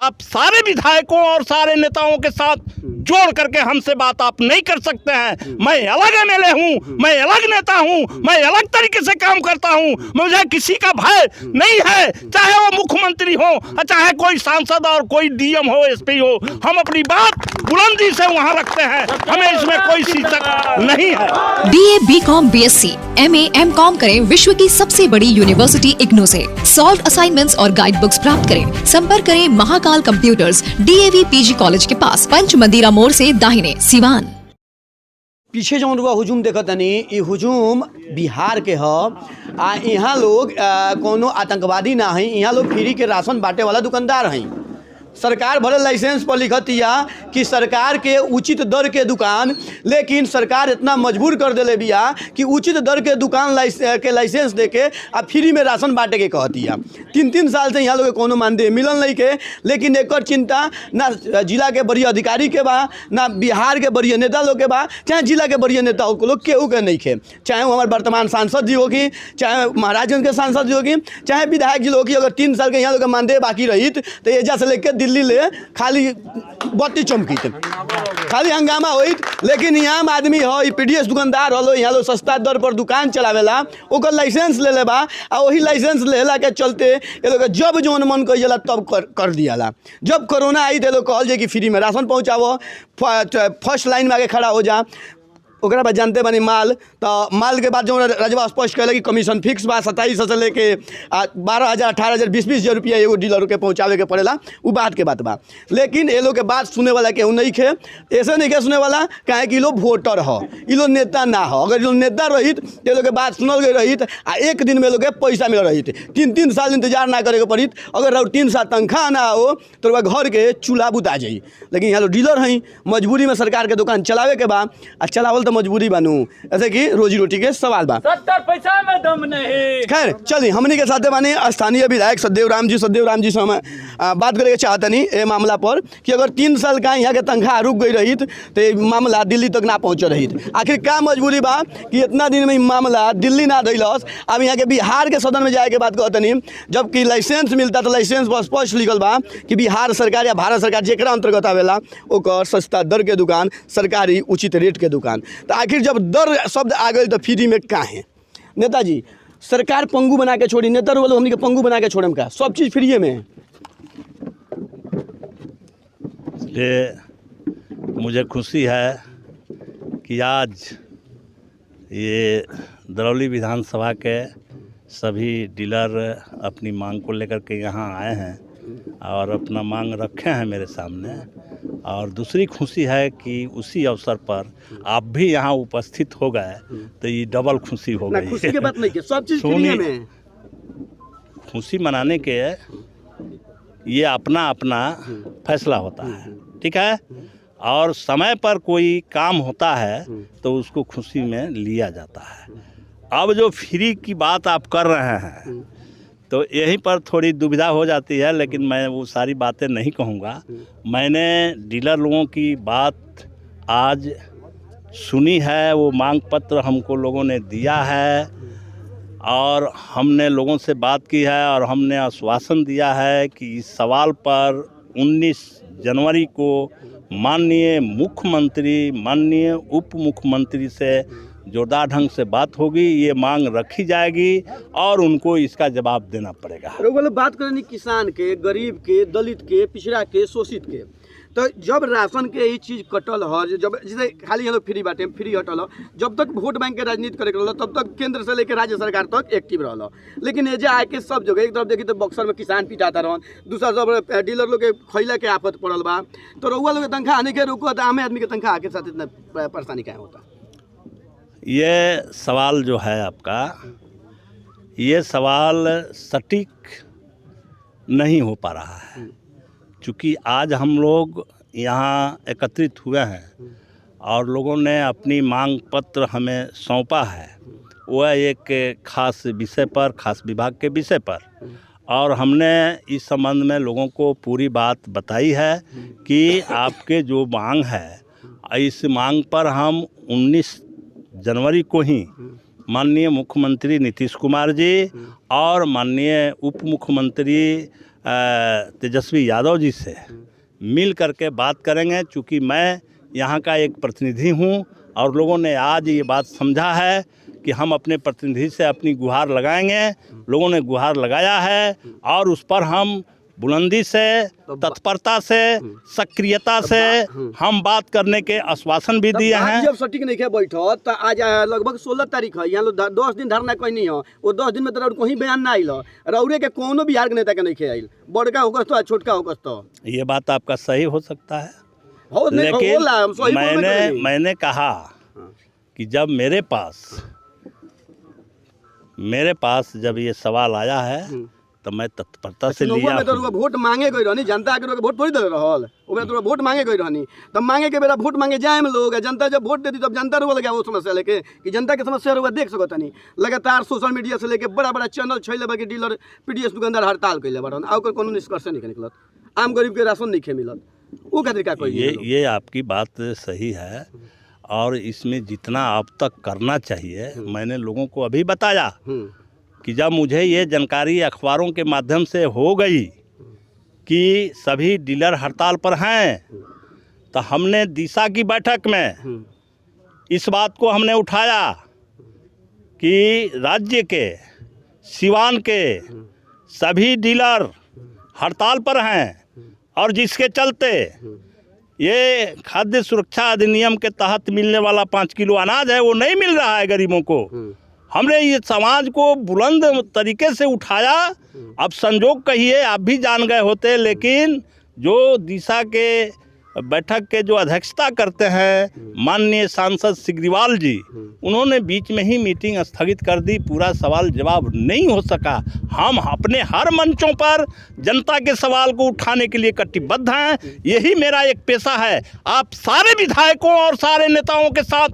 आप सारे विधायकों और सारे नेताओं के साथ जोड़ करके हमसे बात आप नहीं कर सकते हैं। मैं अलग एमएलए हूँ, मैं अलग नेता हूँ, मैं अलग तरीके से काम करता हूँ, मुझे किसी का भय नहीं है, चाहे वो मुख्यमंत्री हो, चाहे कोई सांसद और कोई डीएम हो, एसपी हो। हम अपनी बात बुलंदी से वहाँ रखते हैं, हमें इसमें कोई शीर्षक नहीं है। BA, BCom, BSc, MA, MCom करें विश्व की सबसे बड़ी यूनिवर्सिटी इग्नू से। सॉल्व असाइनमेंट्स और गाइड बुक्स प्राप्त करें। संपर्क करें Mahakal computers, DAV PG college के पास, पंच मंदिरा मोड़ से दाहिने, सिवान। पीछे जौन रुआ हुजूम देखत तनी, ई हुजूम बिहार के ह। आ यहाँ लोग कोनो आतंकवादी ना है, यहाँ लोग फ्री के राशन बांटे वाला दुकानदार हैं। सरकार भले लाइसेंस पर लिखतिया कि सरकार के उचित दर के दुकान, लेकिन सरकार इतना मजबूर कर देले बिया कि उचित दर के दुकान के लाइसेंस देके आ फ्री में राशन बांटे के कहतिया। 3-3 साल से यहाँ लोग कोनो मानदेय मिलल नहीं के, लेकिन एकर चिंता ना जिला के बड़ी अधिकारी के बा, ना बिहार के बड़ी नेता लोग के बा, चाहे जिला के बड़ी नेता लोग केहू के नहीं खे। चाहे वो हमारे वर्तमान सांसद जी होगी, चाहे महाराजगंज के सांसद जी होगी, चाहे विधायक जी होगी। अगर 3 साल के यहाँ लोग मानदेय बाकी रही तो एजा से लेकर दिल्ली ले खाली बत्ती चमकीत, खाली हंगामा होइत। लेकिन यहाँ आदमी हो, PDS दुकानदार हो, यहाँ लोग सस्ता दर पर दुकान चलावेला, ओकर लाइसेंस ले लेबा, आ वही लाइसेंस लेला के चलते ये लोग जब जौन मन कइला तब कर दियाला। जब कोरोना आई तो लोग कहल जे कि फ्री में राशन पहुँचाओ, फर्स्ट लाइन में आगे खड़ा हो जा। ओकरा बाद जानते बानी माल, तो माल के बाद जो रजवा स्पष्ट कहले कि कमीशन फिक्स बा, 2700 से लेके 12,000, 18,000, 20,000 रुपया एगो डीलर के पहुँचावे के पड़ेला। वो बात के बात बा, लेकिन ये लोग के बात सुने वाला केहू नहीं खे। ऐसे नहीं के सुने वाला, काहे कि लोग वोटर हो, ये लोग नेता ना हो। अगर लोग नेता रहित तो लोग के बात सुनल गई रहित, आ एक दिन में लोग के पैसा मिल रहित, 3-3 साल इंतजार ना करे के पड़ित। अगर 3 साल तनख्वाह ना हो तो घर के चूल्हा बुता जाई। लेकिन यहाँ लोग डीलर हैं, मजबूरी में सरकार के दुकान चलावे के बा, आ चलावल तो मजबूरी बनू, ऐसे कि रोजी रोटी के सवाल बा। 70 पैसा में दम नहीं। खैर चलिए, हमनी के साथ बानी स्थानीय विधायक सदेव राम जी से हम बात करे के चाहतनी ए मामला पर कि अगर 3 साल का यहाँ के तनख्वाह रुक गई रही तो मामला दिल्ली तक ना पहुँच रही। आखिर क्या मजबूरी बा कि इतना दिन में मामला दिल्ली ना दैलस। अब यहाँ के बिहार के सदन में जाए के बात कहतनी, जबकि लाइसेंस मिलता तो लाइसेंस पर स्पष्ट लिखल बा कि बिहार सरकार या भारत सरकार जेकरा अंतर्गत आवेला ओकर सस्ता दर के दुकान, सरकारी उचित रेट के दुकान। तो आखिर जब दर शब्द आ गए तो फ्री में काहे? नेताजी, सरकार पंगु बना के छोड़ी, नेता लोग हमनी के पंगु बना के छोड़म का? सब चीज़ फ्री में। ये मुझे खुशी है कि आज ये दरौली विधानसभा के सभी डीलर अपनी मांग को लेकर के यहाँ आए हैं और अपना मांग रखे हैं मेरे सामने। और दूसरी खुशी है कि उसी अवसर पर आप भी यहाँ उपस्थित हो गए, तो ये डबल खुशी हो गई। खुशी की बात नहीं है, सब चीज़ फ्री में। खुशी मनाने के ये अपना अपना फैसला होता है, ठीक है। और समय पर कोई काम होता है तो उसको खुशी में लिया जाता है। अब जो फ्री की बात आप कर रहे हैं तो यहीं पर थोड़ी दुविधा हो जाती है, लेकिन मैं वो सारी बातें नहीं कहूँगा। मैंने डीलर लोगों की बात आज सुनी है, वो मांग पत्र हमको लोगों ने दिया है और हमने लोगों से बात की है और हमने आश्वासन दिया है कि इस सवाल पर 19 जनवरी को माननीय मुख्यमंत्री, माननीय उप मुख्यमंत्री से जोरदार ढंग से बात होगी, ये मांग रखी जाएगी और उनको इसका जवाब देना पड़ेगा। बात करें किसान के, गरीब के, दलित के, पिछड़ा के, शोषित के, तो जब राशन के ये चीज़ कटल हो, जब जैसे खाली ये लोग फ्री बाटे, फ्री हटल हो, जब तक वोट बैंक के राजनीति करे के तब तक केंद्र से लेकर राज्य सरकार तक एक्टिव रहा। लेकिन एजा आके सब जगह एक तरफ देखी तो बक्सर में किसान पिटाता रहन, दूसरा सब डीलर लोग के खैला के आफत पड़ल बा। तो रउआ लोग तनख्वाह आने के रुको तो आम आदमी के तनख्वाह के साथ इतना परेशानी क्या होता? ये सवाल जो है आपका, ये सवाल सटीक नहीं हो पा रहा है, क्योंकि आज हम लोग यहाँ एकत्रित हुए हैं और लोगों ने अपनी मांग पत्र हमें सौंपा है, वह एक खास विषय पर, खास विभाग के विषय पर, और हमने इस संबंध में लोगों को पूरी बात बताई है कि आपके जो मांग है, इस मांग पर हम 19 जनवरी को ही माननीय मुख्यमंत्री नीतीश कुमार जी और माननीय उप मुख्यमंत्री तेजस्वी यादव जी से मिल करके बात करेंगे, चूँकि मैं यहाँ का एक प्रतिनिधि हूँ और लोगों ने आज ये बात समझा है कि हम अपने प्रतिनिधि से अपनी गुहार लगाएंगे। लोगों ने गुहार लगाया है और उस पर हम बुलंदी से, तत्परता से, सक्रियता से हम बात करने के आश्वासन भी दिए हैं। जब सटीक नहीं है बैठत तो आज लगभग 16 तारीख है, यहाँ लोग 10 दिन धरना कोई नहीं है, वो 10 दिन में तो कोई बयान ना आइल, रौरे के कोनो बिहार के नेता के नहीं आइल, बड़का होकर तो छोटका होकर तो ये बात आपका सही हो सकता है, हो नहीं, लेकिन मैंने कहा कि जब मेरे पास जब ये सवाल आया है तो मैं तत्परता से लिया। में तो वोट मांगे गई रहनी, जनता के वोट थोड़ी दे रहल, ओमे तो वोट मांगे गई रहनी, तब मांगे के बेरा वोट मांगे जाए में लोग, जनता जब वोट देती तब जनता रोल गया वो समस्या लेके कि जनता के समस्या रोग देख सकता नहीं। लगातार सोशल मीडिया से लेके बड़ा बड़ा चैनल छैले बाकी डीलर पीडीएस दुकानदार हड़ताल कैले बड़न, आ ओकर कोनो निष्कर्ष नहीं निकलत, आम गरीब के राशन नहीं मिलत, वो खातिर का कोई ये आपकी बात सही है और इसमें जितना अब तक करना चाहिए मैंने लोगों को अभी बताया कि जब मुझे ये जानकारी अखबारों के माध्यम से हो गई कि सभी डीलर हड़ताल पर हैं तो हमने दिशा की बैठक में इस बात को हमने उठाया कि राज्य के सिवान के सभी डीलर हड़ताल पर हैं और जिसके चलते ये खाद्य सुरक्षा अधिनियम के तहत मिलने वाला 5 किलो अनाज है वो नहीं मिल रहा है गरीबों को। हमने ये समाज को बुलंद तरीके से उठाया। अब संजोग कहिए आप भी जान गए होते, लेकिन जो दिशा के बैठक के जो अध्यक्षता करते हैं माननीय सांसद सिग्रीवाल जी, उन्होंने बीच में ही मीटिंग स्थगित कर दी, पूरा सवाल जवाब नहीं हो सका। हम अपने हर मंचों पर जनता के सवाल को उठाने के लिए कटिबद्ध हैं, यही मेरा एक पेशा है। आप सारे विधायकों और सारे नेताओं के साथ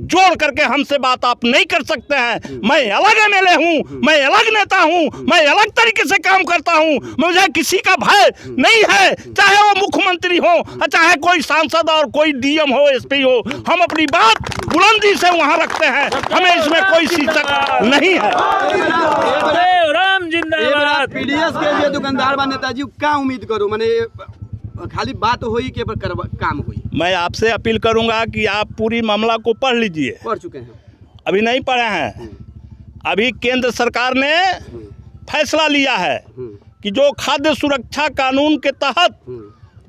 जोड़ करके हमसे बात आप नहीं कर सकते हैं। मैं अलग एमएलए हूँ, मैं अलग नेता हूँ, मैं अलग तरीके से काम करता हूँ, मुझे किसी का भय नहीं है, चाहे वो मुख्यमंत्री हो, चाहे कोई सांसद और कोई डीएम हो, एसपी हो, हम अपनी बात बुलंदी से वहाँ रखते हैं, हमें इसमें कोई शिकक नहीं है। राम जिंदाबाद। पीडीएस के लिए दुकानदार बा नेताजी क्या उम्मीद करूँ, मैंने खाली बात हुई के पर काम हुई। मैं आपसे अपील करूंगा कि आप पूरी मामला को पढ़ लीजिए। पढ़ चुके हैं? अभी नहीं पढ़े हैं। अभी केंद्र सरकार ने फैसला लिया है कि जो खाद्य सुरक्षा कानून के तहत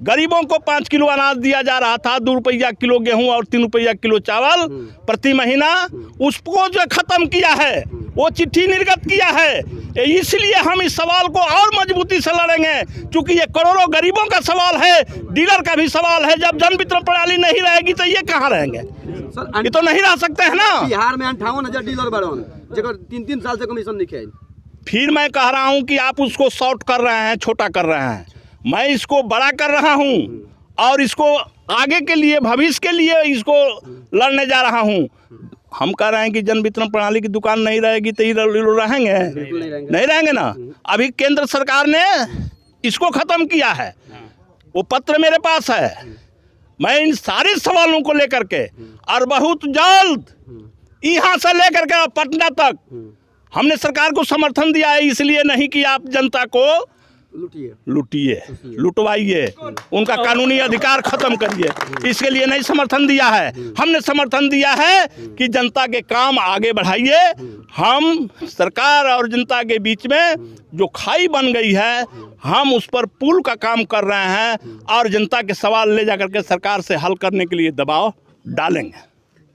गरीबों को 5 किलो अनाज दिया जा रहा था, 2 रुपया किलो गेहूं और 3 रुपया किलो चावल प्रति महीना, उसको जो ख़त्म किया है, वो चिट्ठी निर्गत किया है। इसलिए हम इस सवाल को और मजबूती से लड़ेंगे, क्योंकि ये करोड़ों गरीबों का सवाल है, डीलर का भी सवाल है। जब जन वितरण प्रणाली नहीं रहेगी तो ये कहाँ रहेंगे? सर, ये तो नहीं रह सकते हैं ना। बिहार में 58,000 डीलर बढ़न, जगह 3-3 साल से कमीशन नहीं किया। फिर मैं कह रहा हूँ कि आप उसको शॉर्ट कर रहे हैं, छोटा कर रहे हैं। मैं इसको बड़ा कर रहा हूँ और इसको आगे के लिए, भविष्य के लिए इसको लड़ने जा रहा हूँ। हम कह रहे हैं कि जन वितरण प्रणाली की दुकान नहीं रहेगी तो ये रहेंगे? नहीं रहेंगे ना। अभी केंद्र सरकार ने इसको ख़त्म किया है, वो पत्र मेरे पास है। मैं इन सारे सवालों को लेकर के और बहुत जल्द यहाँ से लेकर के पटना तक हमने सरकार को समर्थन दिया है। इसलिए नहीं कि आप जनता को लुटिए, लुटवाइए, उनका कानूनी अधिकार खत्म करिए, इसके लिए नहीं समर्थन दिया है। हमने समर्थन दिया है कि जनता के काम आगे बढ़ाइए। हम सरकार और जनता के बीच में जो खाई बन गई है, हम उस पर पुल का काम कर रहे हैं और जनता के सवाल ले जाकर के सरकार से हल करने के लिए दबाव डालेंगे।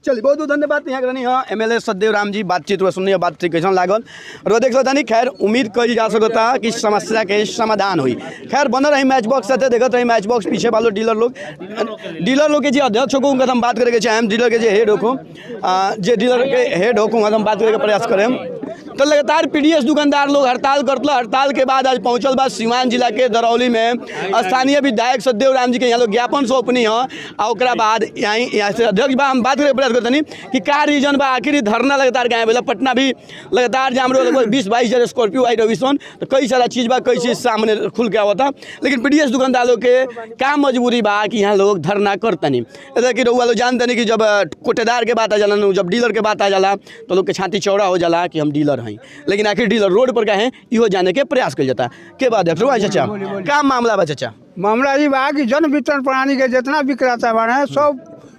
चलिए, बहुत बहुत धन्यवाद। यहाँ करनी हाँ एमएलए सतदेव राम जी बातचीत हुआ, सुनिए बातचीत कैसा लागल और देख सकता नहीं। खैर उम्मीद करी जा सकता कि समस्या के समाधान हुई। खैर बनल रही मैच बॉक्स साथे, देखते रही मैच बॉक्स। पीछे वालों डीलर लोग के जी अध्यक्ष हो उनका हम बात करेंगे, चाहे हम डीलर के जो हेड हो, जे डीलर के हेड हो हम बात करे प्रयास करें। तो लगातार पीडीएस दुकानदार लोग हड़ताल करते, हड़ताल के बाद आज पहुंचल बा सीवान जिला के दरौली में स्थानीय विधायक सतदेव राम जी के यहाँ लोग ज्ञापन सौंपनी है। और बाद यहाँ से अध्यक्ष बा हम बात करे प्रयास करते नहीं कि क्या रीजन बा, आखिर धरना लगातार गायब है। पटना भी लगातार जाम रहा, लगभग 20-22 हज़ार स्कॉर्पियो आई रविशन, तो कई सारा चीज़ बा, कई चीज़ सामने खुल के आवता। लेकिन पीडीएस दुकानदार लोग के क्या मजबूरी बा कि यहाँ लोग धरना करते नहीं। ऐसा कि रउआ लोग जानते नहीं कि जब कोटेदार के बात आ जाला, जब डीलर के बात आ जाला तो लोग के छाती चौड़ा हो जाला कि हम डीलर हैं। हैं, लेकिन आखिर डीलर रोड पर काहे इहो जाने के प्रयास कल जाता के बाद चाचा का मामला बा चाचा? मामला ये बा कि जन वितरण प्रणाली के जितना विक्रेता बने सब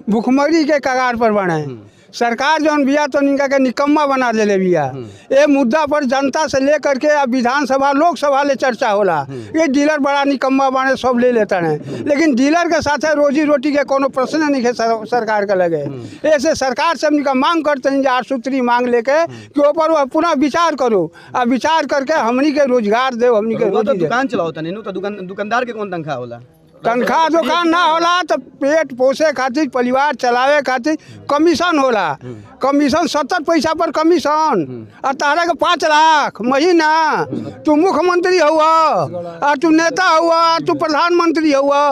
भुखमरी के कगार पर बने। सरकार जौन बिया तो इनका के निकम्मा बना ले बिया। ये मुद्दा पर जनता से लेकर के अब विधानसभा लोकसभा ले चर्चा होला। ये डीलर बड़ा निकम्मा बने सब ले लेते हैं, लेकिन डीलर के साथ रोजी रोटी के कोनो प्रश्न नहीं है सरकार के लगे। ऐसे सरकार से हमनी का मांग करते हैं 8 सूत्री मांग लेके कि ऊपर पुनः विचार करो और विचार करके हमनी के रोजगार दे, हमनी के तो रोजी दे। दुकान चलाओ तनी तो दुकानदार के कौन तनख्वाह होला? तनख्वाह दुकान ना होला तो पेट पोसे खातिर परिवार चलावे खातिर कमीशन होला। कमीशन 70 पैसा पर कमीशन और तारा के 5 लाख महीना। तू मुख्यमंत्री हुआ और तू नेता हुआ, तू प्रधानमंत्री हुआ।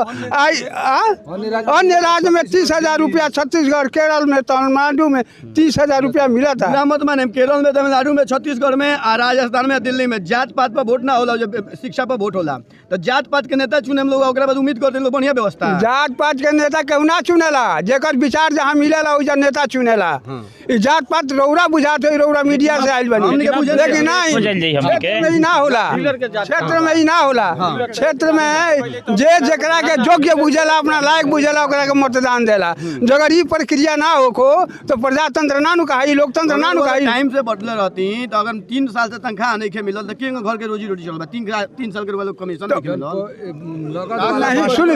अन्य राज्य में 30,000 रुपया, छत्तीसगढ़ केरल में तमिलनाडु में 30,000 रुपया मिला था। मत माने केरल में, तमिलनाडु में, छत्तीसगढ़ में, राजस्थान में, दिल्ली में जात पात पर वोट ना होला, जब शिक्षा पर वोट होला तो जात पात के नेता चुने हम लोग ओकरा बाद उम्मीद करते लोग बढ़िया व्यवस्था। जात पात के नेता केहू ना चुनेला, जेकर विचार जहाँ मिलेला वही नेता चुनेला। जात पात रौरा बुझात है, रौरा मीडिया से आइल बनी, लेकिन नहीं ना होला। क्षेत्र में ही ना होला। क्षेत्र में जे जकरा के योग्य बुझेला, अपना लायक बुझेला, ओकरा के मतदान देला। अगर ई प्रक्रिया ना होको तो प्रजातंत्र ना नु कहाई, लोकतंत्र ना नु कहाई। टाइम से बदले रहती तो अगर 3 साल से तनख्वाह नहीं मिलल तो के घर के रोजी रोटी चलबा? 3 साल के लोग कमीशन नहीं मिलल। नहीं सुन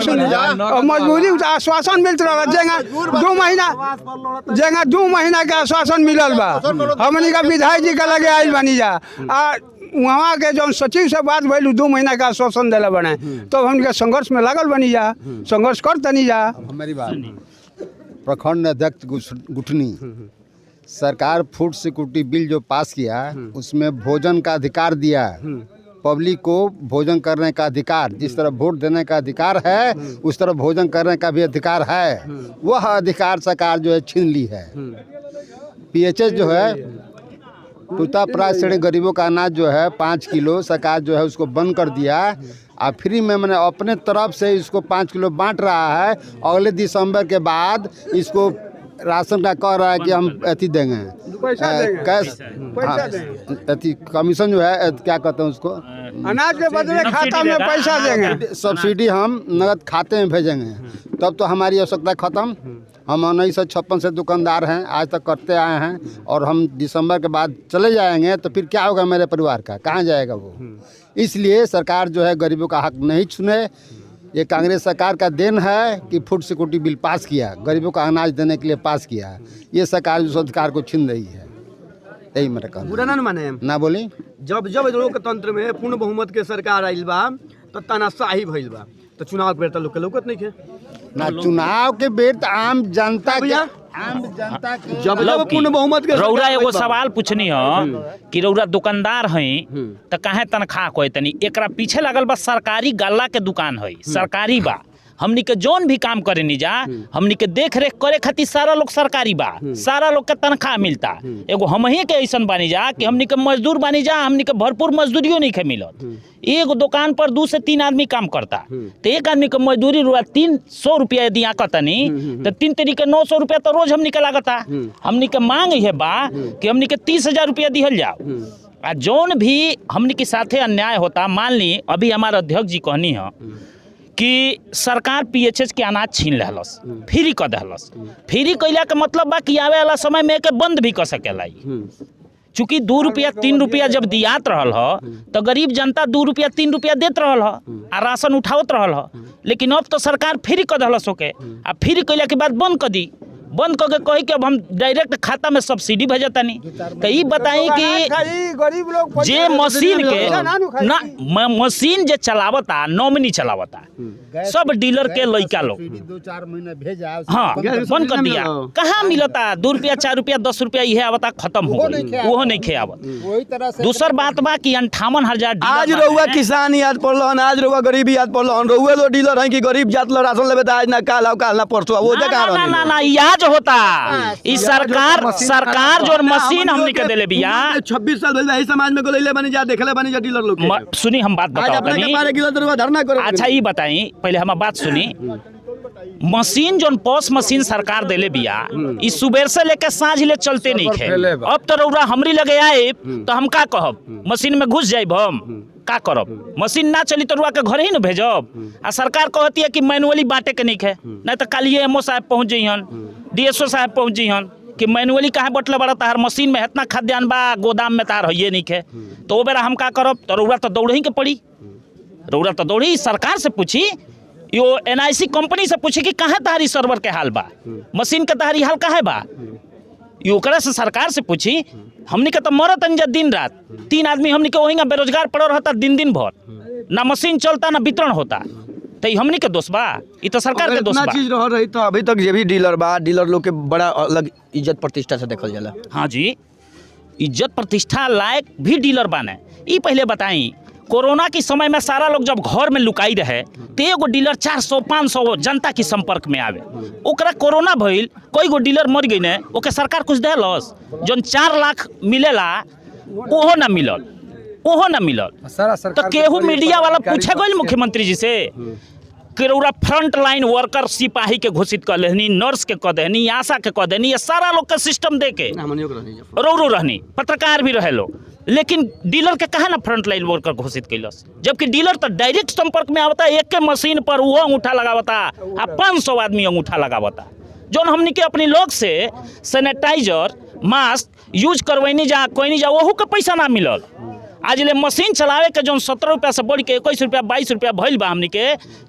मजबूरी आश्वासन मिलते रहा। जेगा 2 महीना के आश्वासन मिलल बा। हमनी का विधायक जी का लगे आइल बनी जा वहाँ के जो सचिव से बात भैलू 2 महीना का आश्वासन दिला बने, तो हम संघर्ष में लागल बनी जा, संघर्ष कर तनी जा। हमारी बात प्रखंड अध्यक्ष गुठनी, सरकार फूड सिक्योरिटी बिल जो पास किया उसमें भोजन का अधिकार दिया। पब्लिक को भोजन करने का अधिकार, जिस तरह वोट देने का अधिकार है उस तरह भोजन करने का भी अधिकार है। वह अधिकार सरकार जो है छीन ली है। पीएचएस जो है टूटा प्राप्त श्रेणी गरीबों का अनाज जो है 5 किलो सरकार जो है उसको बंद कर दिया। और फ्री में मैंने अपने तरफ से इसको 5 किलो बांट रहा है। अगले दिसंबर के बाद इसको राशन का कह रहा है कि हम अति देंगे, कैश अति कमीशन जो है क्या कहते हैं उसको, अनाज के बदले खाता में पैसा देंगे, सब्सिडी हम नगद खाते में भेजेंगे। तब तो हमारी आवश्यकता खत्म। हम 1956 से दुकानदार हैं, आज तक करते आए हैं, और हम दिसंबर के बाद चले जाएंगे तो फिर क्या होगा मेरे परिवार का, कहाँ जाएगा वो? इसलिए सरकार जो है गरीबों का हक नहीं छूने। ये कांग्रेस सरकार का देन है कि फूड सिक्योरिटी बिल पास किया, गरीबों का अनाज देने के लिए पास किया। ये सरकार उस अधिकार को छीन रही है। यही मेरा कहना। बुरा ना माने ना बोली। जब लोकतंत्र में पूर्ण बहुमत के सरकार आइल बा तो तानाशाही भइल बा, तो चुनाव के बेर लोग के लौकत नहीं है ना। चुनाव के बेर आम जनता के जब पूर्ण बहुमत के रौरा एगो सवाल पूछनी हो कि रौरा दुकानदार हैं तो काहे तनख्वाह कोई तनी एकरा पीछे लगल बा सरकारी गल्ला के दुकान है, सरकारी बा। हमनी के जोन भी काम करे नहीं जा, हमनी के देख रेख करे खातिर सारा लोग सरकारी बा, सारा लोग के तनख्वाह मिलता। एगो हम ही के ऐसा बानी जा कि हमनी के मजदूर बानी जा, हमनी के भरपूर मजदूरियों नहीं के मिलत। एक दुकान पर 2 से 3 आदमी काम करता, तो एक आदमी के मजदूरी 300 रुपया यदि आकतनी तो 3 तरीके 900 रुपया तो रोज हमनी के लागता। हमनी के मांग है बा कि हमनी के 30,000 रुपया दिहल जाओ। आ जोन भी हमनी के साथे अन्याय होता, मान ली अभी हमारे अध्यक्ष जी कहनी है कि सरकार पीएचएस के अनाज छीन लेहलस, फ्री कर देहलस। फ्री कैला के मतलब बा कि आवे वाला समय में एके बंद भी कर सकेला। चूँकि 2 रुपया 3 रुपया जब दियात रहल ह तो गरीब जनता 2 रुपया 3 रुपया देत रहल ह आ राशन उठावत रहल ह। लेकिन अब तो सरकार फ्री कर देहलस ओके, आ फ्री कैला के बाद बंद कर दी। बंद करके कही कि अब हम डायरेक्ट खाता में सब्सिडी भेजतानी। तो ये बताई कि गरीब लोग जे मशीन के ना मशीन जे चलावता नॉमिनी चलावता सब डीलर के लइका लोग 2-4 महीने भेजा, हाँ बंद कर दिया। कहाँ मिलता 2 रुपया 4 रुपया 10 रुपया यह आवता, खत्म हो गई, वो नहीं खे आवत। वही तरह से दूसर बात बा कि 58,000 आज रहुआ किसान याद पड़ल, आज रहुआ गरीबी याद पड़ल। रहुआ लो डीलर है कि गरीब जात लो राशन लेबे आज ना काल ना परसों वो ना याद होता। इस सरकार जो मशीन हमने के देले बिया 26 साल भेल समाज में गोले बनी जा देखले बनी जा डीलर लोग। सुनी हम बात बताओ तनी। धरना करो। अच्छा ये बताई पहले हम बात सुनी। मशीन जोन पॉस मशीन सरकार देले बिया ई सुबह से लेके साँझ ले चलते नहीं खे। अब तो रौरा हमरी लगे आए तो हम का कहब, मशीन में घुस जाइब, हम का करब? मशीन ना चली तो रुआ के घर ही न भेजब। आ सरकार कहती है कि मैनुअली बांटे के नहीं खे, नहीं तो कल एमओ साहब पहुँच जइहन, डीएसओ साहब पहुँच जइहन कि मैनुअली कहाँ बटले बड़ा तार मशीन में इतना खाद्यान्न बा, गोदाम में तार है नहीं खे। तो वो बेरा हम का करब? तो रौरा तो दौड़ ही के पड़ी, रौरा तो दौड़ी सरकार से पूछी, यो NIC कंपनी से पूछी कि कहाँ तारी सर्वर के हाल बा, मशीन के तारी हाल कहाँ बा। यो ओकरा से सरकार से पूछी। हमनी के तो मरत अंजा दिन रात, 3 आदमी हमनी के वहीं बेरोजगार पड़ो रहता दिन भर, ना मशीन चलता ना वितरण होता। तो हमनी के दोष बा, ये तो सरकार के दोष बा। चीज रह रही तो अभी तक जे भी डीलर बा, डीलर लोग के बड़ा अलग इज्जत प्रतिष्ठा से देखल जाला। हाँ जी, इज्जत प्रतिष्ठा लायक भी डीलर बाने। ये पहले बताई, कोरोना के समय में सारा लोग जब घर में लुकाई रहे तो एगो डीलर 400-500 जनता के संपर्क में आवे, ओकरा कोरोना भइल, कोई गो डीलर मर गई ने, ओके सरकार कुछ देलस? जोन 4 लाख मिलेला ओहो ना मिलल, ओहो ना मिलल। तो केहू मीडिया वाला पूछे गई मुख्यमंत्री जी से कि रौरा फ्रंट लाइन वर्कर सिपाही के घोषित कर लेनी, नर्स के कह देनी, आशा के कह देनी, ये सारा लोग के सिस्टम दे के रौरो रहनी, पत्रकार भी रहे लोग, लेकिन डीलर के कहा ना फ्रंट लाइन वर्कर घोषित कैलस? जबकि डीलर तो डायरेक्ट संपर्क में आवता, एक के मशीन पर वो अंगूठा लगावता आ 500 आदमी अंगूठा लगावता। जो हमनी के अपनी लोग से सैनिटाइजर मास्क यूज करवैनी जा कोई नहीं जा, वहू के पैसा ना मिलल। आज ले मशीन चलावे के जो 17 रुपया से बढ़ के 21 रुपया 22 रुपया भइल बा, हमनी के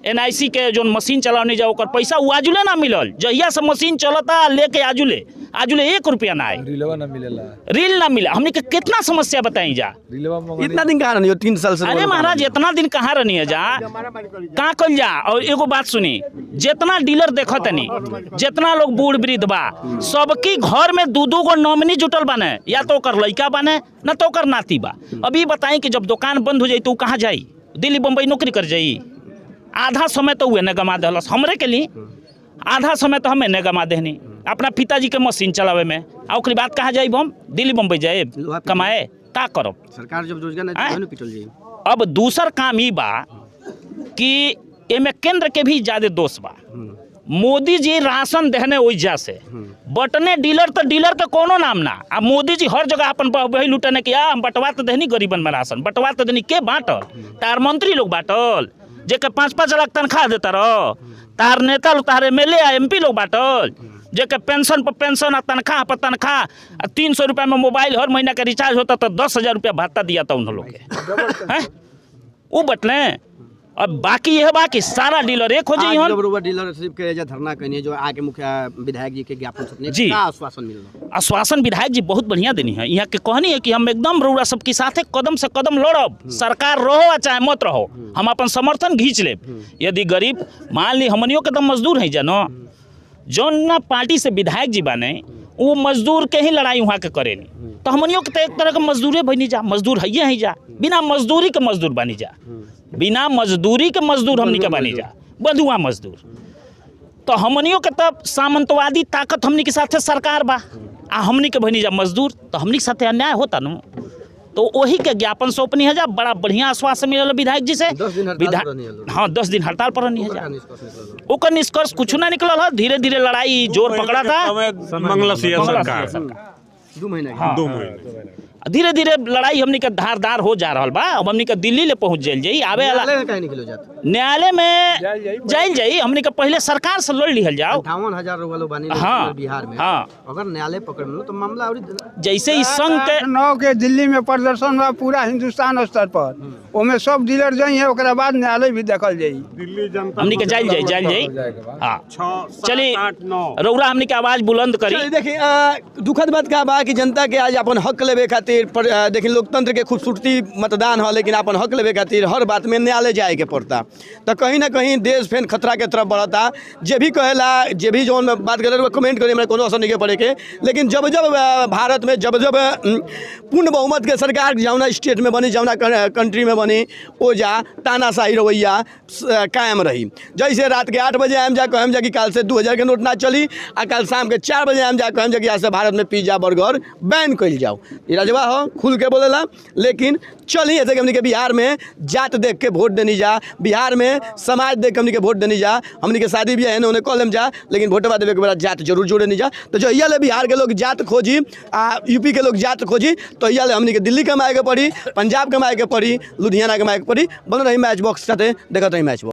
NIC के जो मशीन चलाने जा ओकर पैसा वो आजुले ना मिलल। जहिया से मशीन चलता लेके आजुले 1 रुपया ना आए, रील ना मिला। हमनी के कितना समस्या बताई जा, इतना दिन कहाँ रहनी हो? 3 साल से। अरे महाराज इतना दिन कहाँ रहनी है जा, कहाँ कल जा। और एगो बात सुनी, जितना डीलर देखो तनी, जितना लोग बूढ़ वृद्ध बा, सबकी घर में 2-2 गो नॉमिनी जुटल बने, या तो ओकर लड़का बने ना तो ओकर नाती बा। अभी बताई कि जब दुकान बंद हो जाई तो कहाँ जाई? दिल्ली बम्बई नौकरी कर जाई। आधा समय तो हुए न गमा दहलस हमरे के लिए, आधा समय तो हमें न गमा देनी अपना पिताजी के मशीन चलावे में। आ ओकरी बात कहाँ जाइब? हम दिल्ली बम्बई जाए कमाए, का करब? सरकार जब रोजगार नहीं पिटल जाई। अब दूसर काम ही बा कि एमे केंद्र के भी ज्यादा दोष बा। मोदी जी राशन देने ओइजा से बटने डीलर, तो डीलर के कोनो नाम ना। आ मोदी जी हर जगह अपन वही लुटने के, हम बंटवा तो देनी गरीबन में राशन, बंटवा तो देनी के बांटल? तार मंत्री लोग बांटल, जेके 5-5 लाख तनख्वाह देता रहो, तार नेता लोग, तार MLA आ MP लोग बांटल, जेके पेंशन पर पेंशन, तनख्वाह पर तनख्वाह, 300 रुपया में मोबाइल हर महीना का रिचार्ज होता तो 10,000 रुपया भत्ता दिया था उन लोग के, हैं वो बटले। अब बाकी यह बा कि सारा डीलर एक हो जाई। डीलरशिप के जो धरना कनी जो आके मुखिया विधायक जी के ज्ञापन सपने जी, का आश्वासन मिलल? आश्वासन विधायक जी बहुत बढ़िया देनी है। यहाँ के कहनी है कि हम एकदम रउरा सबके साथे कदम से कदम लड़ब, सरकार रहो चाहे मत रहो, हम अपन समर्थन घींच लेब। यदि गरीब मान ली हमनियों के तो मजदूर है जानो, जौन ना पार्टी से विधायक जी बने वो मजदूर के ही लड़ाई वहाँ के करेनी, तो हमनियों के तो एक तरह के मजदूरे बनी जा, मजदूर है ही जा, बिना मजदूरी के मजदूर बनी जा, बिना मजदूरी के मजदूर हमनी के बनी जा, बंधुआ मजदूर। तो हमनियों के तब सामंतवादी ताकत हमनी के साथे सरकार बा, आ हमनी के बनी जा मजदूर, तो हमनी के साथे अन्याय होता न। तो वही के ज्ञापन सौंपनी है जा, बड़ा बढ़िया आश्वासन मिलल विधायक जी से। 10 दिन हड़ताल पर रहनी है जा, ओकर निष्कर्ष कुछ ना निकलल है। धीरे धीरे लड़ाई जोर पकड़ा था, 2 महीना धीरे धीरे लड़ाई हमनी के धारदार हो जा रहा बा। अब हमनी के दिल्ली ले पहुंच जाई, आवे न्यायालय में जाइल जाई। हमनी के पहले सरकार से लड़ लिहल जाओ। 58,000 हाँ, बिहार में, हाँ, अगर न्यायालय पकड़ लो तो मामला और जैसे इस संघ के 9 के दिल्ली में प्रदर्शन हुआ पूरा हिंदुस्तान स्तर पर, ओमे सब डीलर जाई है, ओकरा बाद न्यायालय भी देखल जाई। हमनी के जाइल जाई। हाँ चलिए, रउरा हमनी के आवाज बुलंद करी। देखिए दुखद बात का बा कि जनता के आज अपन हक लेवे खातिर, देखिए लोकतंत्र के खूबसूरती मतदान है, लेकिन अपन हक लेवे खातिर हर बात में न्यायालय जाए के पड़ता। तो कहीं ना कहीं देश फेन खतरा के तरफ बढ़ता। जे भी कहेला, जे भी जो बात करे कमेंट करे, मेरे कोनो असर नहीं पड़े के, लेकिन जब जब भारत में जब जब पूर्ण बहुमत के सरकार जौना स्टेट में बनी, जौना कंट्री में बनी, ओ जा तानाशाही रवैया कायम रही। जैसे रात के 8 बजे आम जा कहम जा कि कल से 2000 के नोट ना चली, आ कल शाम के 4 बजे आम जा कहम जा कि आज से भारत में पिज्जा बर्गर बैन कइल जाओ। बड़ा हो खुल के बोलेला, लेकिन चलिए ऐसे कि हमनी के बिहार में जात देख के वोट देनी जा, बिहार में समाज देख के हमनी के वोट देनी जा, हमनी के शादी भी है उन्हें कॉलम जा, लेकिन वोटवा देवे के बड़ा जात जरूर जोड़े नहीं जा। तो जो ले बिहार के लोग जात खोजी यूपी के लोग जात खोजी, तो ले हमनी के दिल्ली कमाए के पड़ी, पंजाब कमाए के पड़ी, लुधियाना कमाए के पड़ी। बन रही मैच बॉक्स साथे देखत रही मैच बॉक्स।